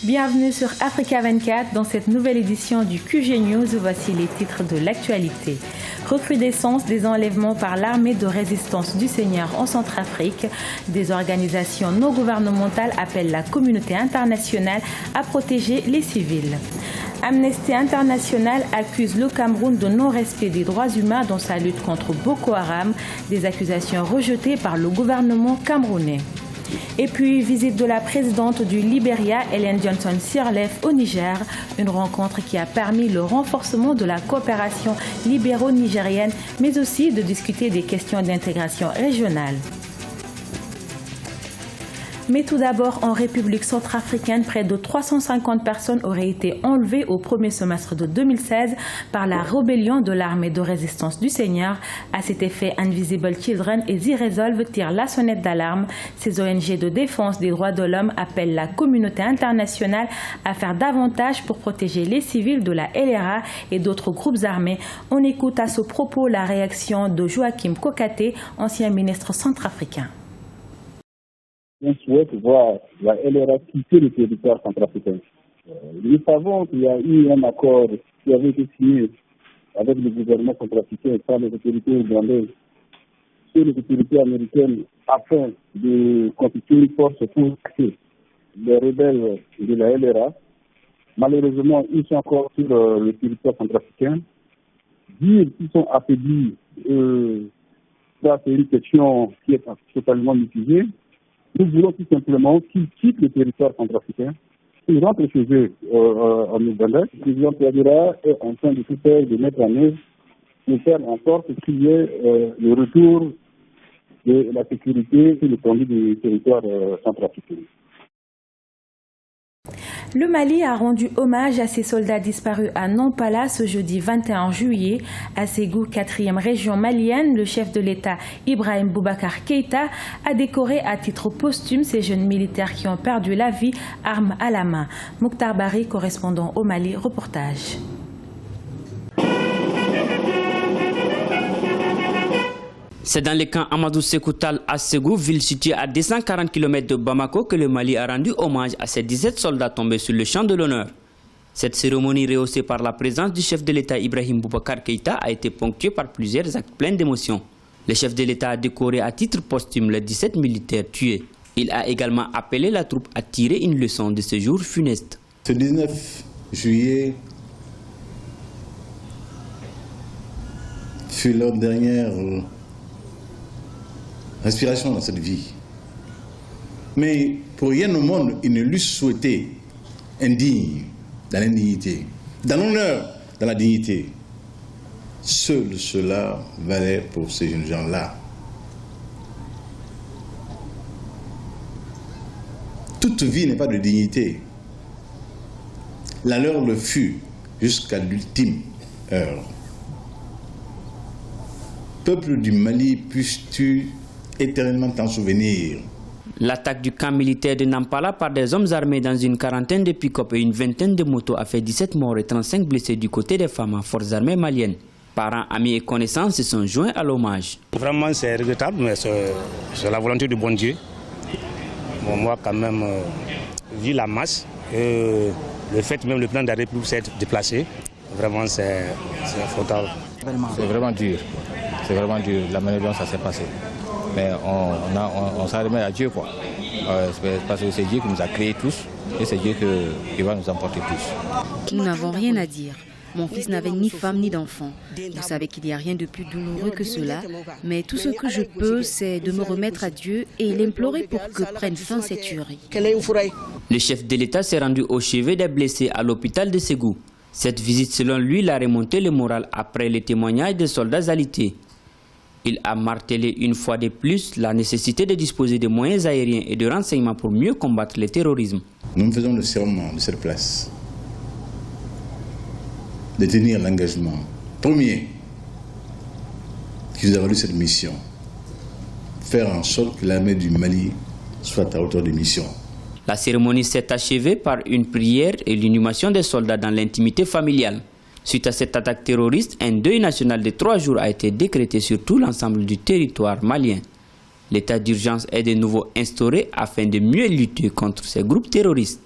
Bienvenue sur Africa 24 dans cette nouvelle édition du QG News. Voici les titres de l'actualité. Recrudescence des enlèvements par l'armée de résistance du Seigneur en Centrafrique. Des organisations non gouvernementales appellent la communauté internationale à protéger les civils. Amnesty International accuse le Cameroun de non-respect des droits humains dans sa lutte contre Boko Haram, des accusations rejetées par le gouvernement camerounais. Et puis, visite de la présidente du Libéria, Ellen Johnson Sirleaf, au Niger, une rencontre qui a permis le renforcement de la coopération libéro-nigérienne, mais aussi de discuter des questions d'intégration régionale. Mais tout d'abord, en République centrafricaine, près de 350 personnes auraient été enlevées au premier semestre de 2016 par la rébellion de l'armée de résistance du Seigneur. À cet effet, Invisible Children et The Resolve tirent la sonnette d'alarme. Ces ONG de défense des droits de l'homme appellent la communauté internationale à faire davantage pour protéger les civils de la LRA et d'autres groupes armés. On écoute à ce propos la réaction de Joachim Kokate, ancien ministre centrafricain. On souhaite voir la LRA quitter le territoire centrafricain. Nous savons qu'il y a eu un accord qui avait été signé avec le gouvernement centrafricain par les autorités ougandaises et les autorités américaines afin de constituer une force pour casser les rebelles de la LRA. Malheureusement, ils sont encore sur le territoire centrafricain. Dire qu'ils sont affaiblis, ça c'est une question qui est totalement mitigée. Nous voulons tout simplement qu'ils quittent le territoire centrafricain, qu'ils rentrent chez eux en Ouganda. Le président Touadéra est en train de tout faire, de mettre en œuvre, de faire en sorte qu'il y ait le retour de la sécurité sur l'étendue du territoire centrafricain. Le Mali a rendu hommage à ses soldats disparus à Nampala ce jeudi 21 juillet. À Ségou, 4e région malienne, le chef de l'État Ibrahim Boubacar Keïta a décoré à titre posthume ces jeunes militaires qui ont perdu la vie, armes à la main. Mokhtar Bari, correspondant au Mali, reportage. C'est dans le camp Amadou Sekoutal à Ségou, ville située à 240 km de Bamako, que le Mali a rendu hommage à ses 17 soldats tombés sur le champ de l'honneur. Cette cérémonie rehaussée par la présence du chef de l'État Ibrahim Boubacar Keïta a été ponctuée par plusieurs actes pleins d'émotion. Le chef de l'État a décoré à titre posthume les 17 militaires tués. Il a également appelé la troupe à tirer une leçon de ce jour funeste. Ce 19 juillet fut leur dernière respiration dans cette vie. Mais pour rien au monde, ils ne l'eussent souhaité indigne dans l'indignité, dans l'honneur, dans la dignité. Seul cela valait pour ces jeunes gens-là. Toute vie n'est pas de dignité. La leur le fut jusqu'à l'ultime heure. Peuple du Mali, puisses-tu éternellement t'en souvenir. L'attaque du camp militaire de Nampala par des hommes armés dans une quarantaine de pick-up et une vingtaine de motos a fait 17 morts et 35 blessés du côté des femmes en forces armées maliennes. Parents, amis et connaissances se sont joints à l'hommage. Vraiment c'est regrettable, mais c'est la volonté du bon Dieu. Bon, moi quand même, vu la masse, le fait même le plan de la République s'est déplacé, vraiment c'est fatal. C'est vraiment dur, la manière dont ça s'est passé. Mais on s'en remet à Dieu, quoi. Parce que c'est Dieu qui nous a créés tous et c'est Dieu qui va nous emporter tous. Nous n'avons rien à dire. Mon fils n'avait ni femme ni d'enfant. Vous savez qu'il n'y a rien de plus douloureux que cela, mais tout ce que je peux, c'est de me remettre à Dieu et l'implorer pour que prenne fin cette tuerie. Le chef de l'État s'est rendu au chevet des blessés à l'hôpital de Ségou. Cette visite, selon lui, l'a remonté le moral après les témoignages des soldats alités. Il a martelé une fois de plus la nécessité de disposer de moyens aériens et de renseignements pour mieux combattre le terrorisme. Nous faisons le serment de cette place de tenir l'engagement premier qui nous a valu cette mission, faire en sorte que l'armée du Mali soit à hauteur de mission. La cérémonie s'est achevée par une prière et l'inhumation des soldats dans l'intimité familiale. Suite à cette attaque terroriste, un deuil national de 3 jours a été décrété sur tout l'ensemble du territoire malien. L'état d'urgence est de nouveau instauré afin de mieux lutter contre ces groupes terroristes.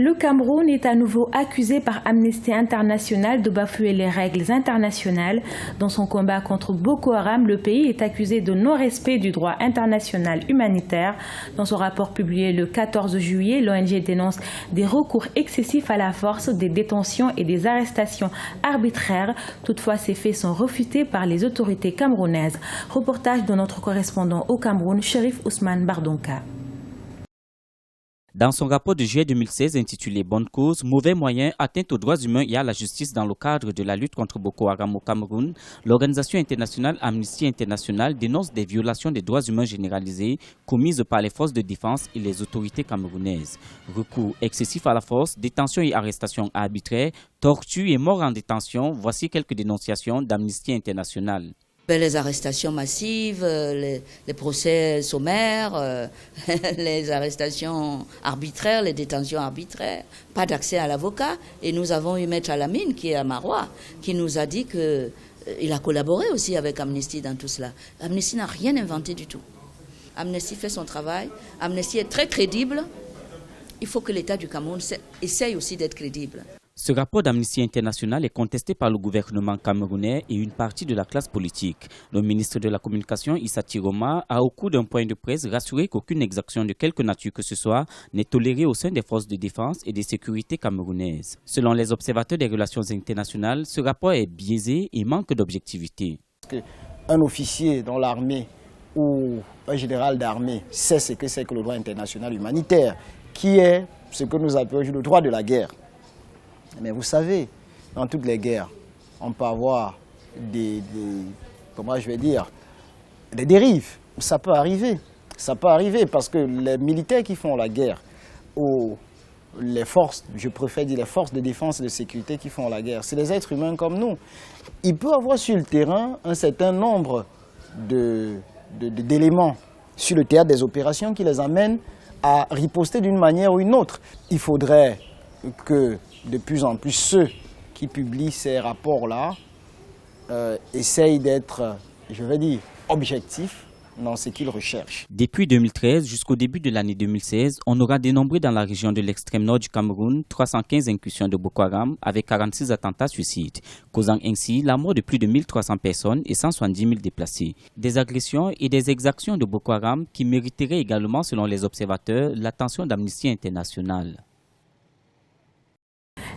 Le Cameroun est à nouveau accusé par Amnesty International de bafouer les règles internationales. Dans son combat contre Boko Haram, le pays est accusé de non-respect du droit international humanitaire. Dans son rapport publié le 14 juillet, l'ONG dénonce des recours excessifs à la force, des détentions et des arrestations arbitraires. Toutefois, ces faits sont refutés par les autorités camerounaises. Reportage de notre correspondant au Cameroun, Chérif Ousmane Bardonka. Dans son rapport de juillet 2016 intitulé « Bonne cause, mauvais moyens, atteinte aux droits humains et à la justice dans le cadre de la lutte contre Boko Haram au Cameroun », l'organisation internationale Amnesty International dénonce des violations des droits humains généralisées commises par les forces de défense et les autorités camerounaises. Recours excessif à la force, détention et arrestation arbitraires, torture et mort en détention, voici quelques dénonciations d'Amnesty International. Les arrestations massives, les procès sommaires, les arrestations arbitraires, les détentions arbitraires, pas d'accès à l'avocat. Et nous avons eu Maître Alamine, qui est à Marois, qui nous a dit qu'il a collaboré aussi avec Amnesty dans tout cela. Amnesty n'a rien inventé du tout. Amnesty fait son travail. Amnesty est très crédible. Il faut que l'État du Cameroun essaye aussi d'être crédible. Ce rapport d'Amnesty International est contesté par le gouvernement camerounais et une partie de la classe politique. Le ministre de la Communication, Issa Tiroma, a au cours d'un point de presse rassuré qu'aucune exaction de quelque nature que ce soit n'est tolérée au sein des forces de défense et de sécurité camerounaises. Selon les observateurs des relations internationales, ce rapport est biaisé et manque d'objectivité. Un officier dans l'armée ou un général d'armée sait ce que c'est que le droit international humanitaire, qui est ce que nous appelons le droit de la guerre. Mais vous savez, dans toutes les guerres, on peut avoir des dérives. Ça peut arriver parce que les militaires qui font la guerre, ou les forces, je préfère dire les forces de défense et de sécurité qui font la guerre, c'est des êtres humains comme nous. Il peut y avoir sur le terrain un certain nombre d'éléments sur le théâtre des opérations qui les amènent à riposter d'une manière ou une autre. Il faudrait que de plus en plus ceux qui publient ces rapports-là essayent d'être, objectifs dans ce qu'ils recherchent. Depuis 2013 jusqu'au début de l'année 2016, on aura dénombré dans la région de l'extrême nord du Cameroun 315 incursions de Boko Haram avec 46 attentats suicides, causant ainsi la mort de plus de 1300 personnes et 170 000 déplacés. Des agressions et des exactions de Boko Haram qui mériteraient également, selon les observateurs, l'attention d'Amnesty International.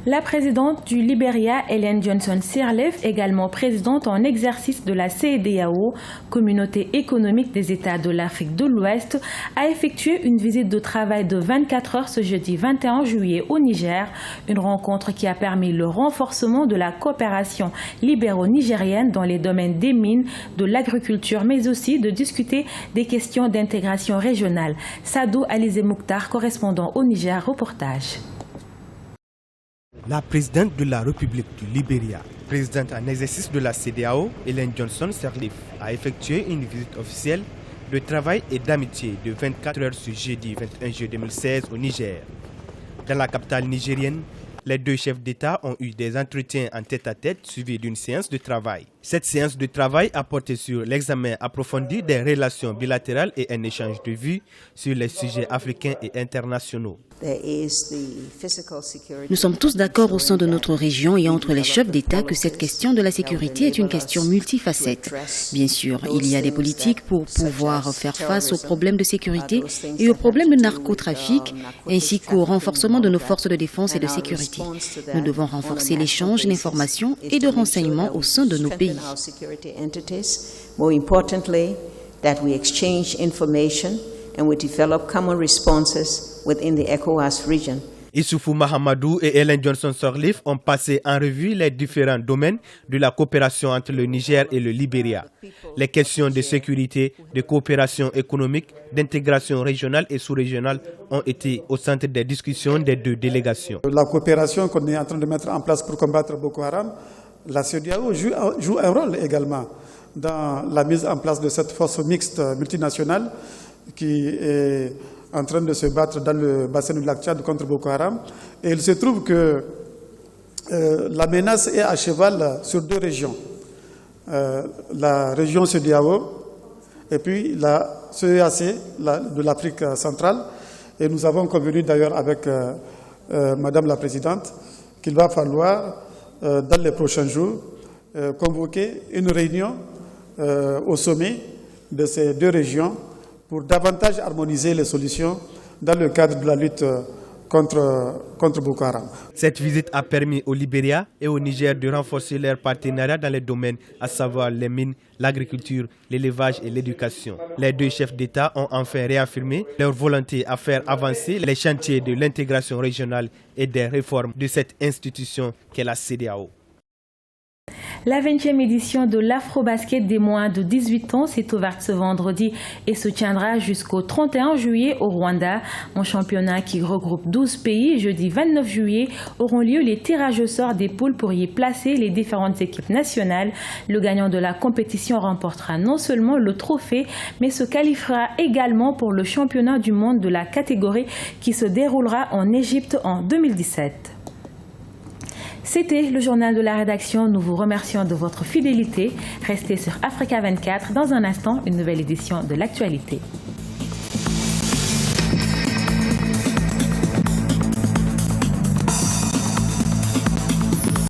La présidente du Libéria, Ellen Johnson Sirleaf, également présidente en exercice de la CEDEAO, Communauté économique des États de l'Afrique de l'Ouest, a effectué une visite de travail de 24 heures ce jeudi 21 juillet au Niger, une rencontre qui a permis le renforcement de la coopération libéro-nigérienne dans les domaines des mines, de l'agriculture, mais aussi de discuter des questions d'intégration régionale. Sadou Alizé Mouktar, correspondant au Niger, reportage. La présidente de la République du Libéria, présidente en exercice de la CEDEAO, Ellen Johnson Sirleaf, a effectué une visite officielle de travail et d'amitié de 24 heures ce jeudi 21 juillet 2016 au Niger. Dans la capitale nigérienne, les deux chefs d'État ont eu des entretiens en tête-à-tête suivis d'une séance de travail. Cette séance de travail a porté sur l'examen approfondi des relations bilatérales et un échange de vues sur les sujets africains et internationaux. Nous sommes tous d'accord au sein de notre région et entre les chefs d'État que cette question de la sécurité est une question multifacette. Bien sûr, il y a des politiques pour pouvoir faire face aux problèmes de sécurité et aux problèmes de narcotrafic, ainsi qu'au renforcement de nos forces de défense et de sécurité. Nous devons renforcer l'échange d'informations et de renseignements au sein de nos pays. More importantly, that we exchange information and we develop common responses within the ECOWAS region. Issoufou Mahamadou et Ellen Johnson Sirleaf ont passé en revue les différents domaines de la coopération entre le Niger et le Libéria. Les questions de sécurité, de coopération économique, d'intégration régionale et sous-régionale ont été au centre des discussions des deux délégations. La coopération qu'on est en train de mettre en place pour combattre Boko Haram, la CEDEAO joue un rôle également dans la mise en place de cette force mixte multinationale qui est en train de se battre dans le bassin du lac Tchad contre Boko Haram. Et il se trouve que la menace est à cheval sur deux régions. La région CEDEAO et puis la CEAC de l'Afrique centrale. Et nous avons convenu d'ailleurs avec Madame la Présidente, qu'il va falloir, dans les prochains jours, convoquer une réunion au sommet de ces deux régions pour davantage harmoniser les solutions dans le cadre de la lutte contre Boko Haram. Cette visite a permis au Libéria et au Niger de renforcer leur partenariat dans les domaines, à savoir les mines, l'agriculture, l'élevage et l'éducation. Les deux chefs d'État ont enfin réaffirmé leur volonté à faire avancer les chantiers de l'intégration régionale et des réformes de cette institution qu'est la CEDEAO. La 20e édition de l'Afro-Basket des moins de 18 ans s'est ouverte ce vendredi et se tiendra jusqu'au 31 juillet au Rwanda. Un championnat qui regroupe 12 pays. Jeudi 29 juillet auront lieu les tirages au sort des poules pour y placer les différentes équipes nationales. Le gagnant de la compétition remportera non seulement le trophée, mais se qualifiera également pour le championnat du monde de la catégorie qui se déroulera en Égypte en 2017. C'était le journal de la rédaction. Nous vous remercions de votre fidélité. Restez sur Africa 24. Dans un instant, une nouvelle édition de l'actualité.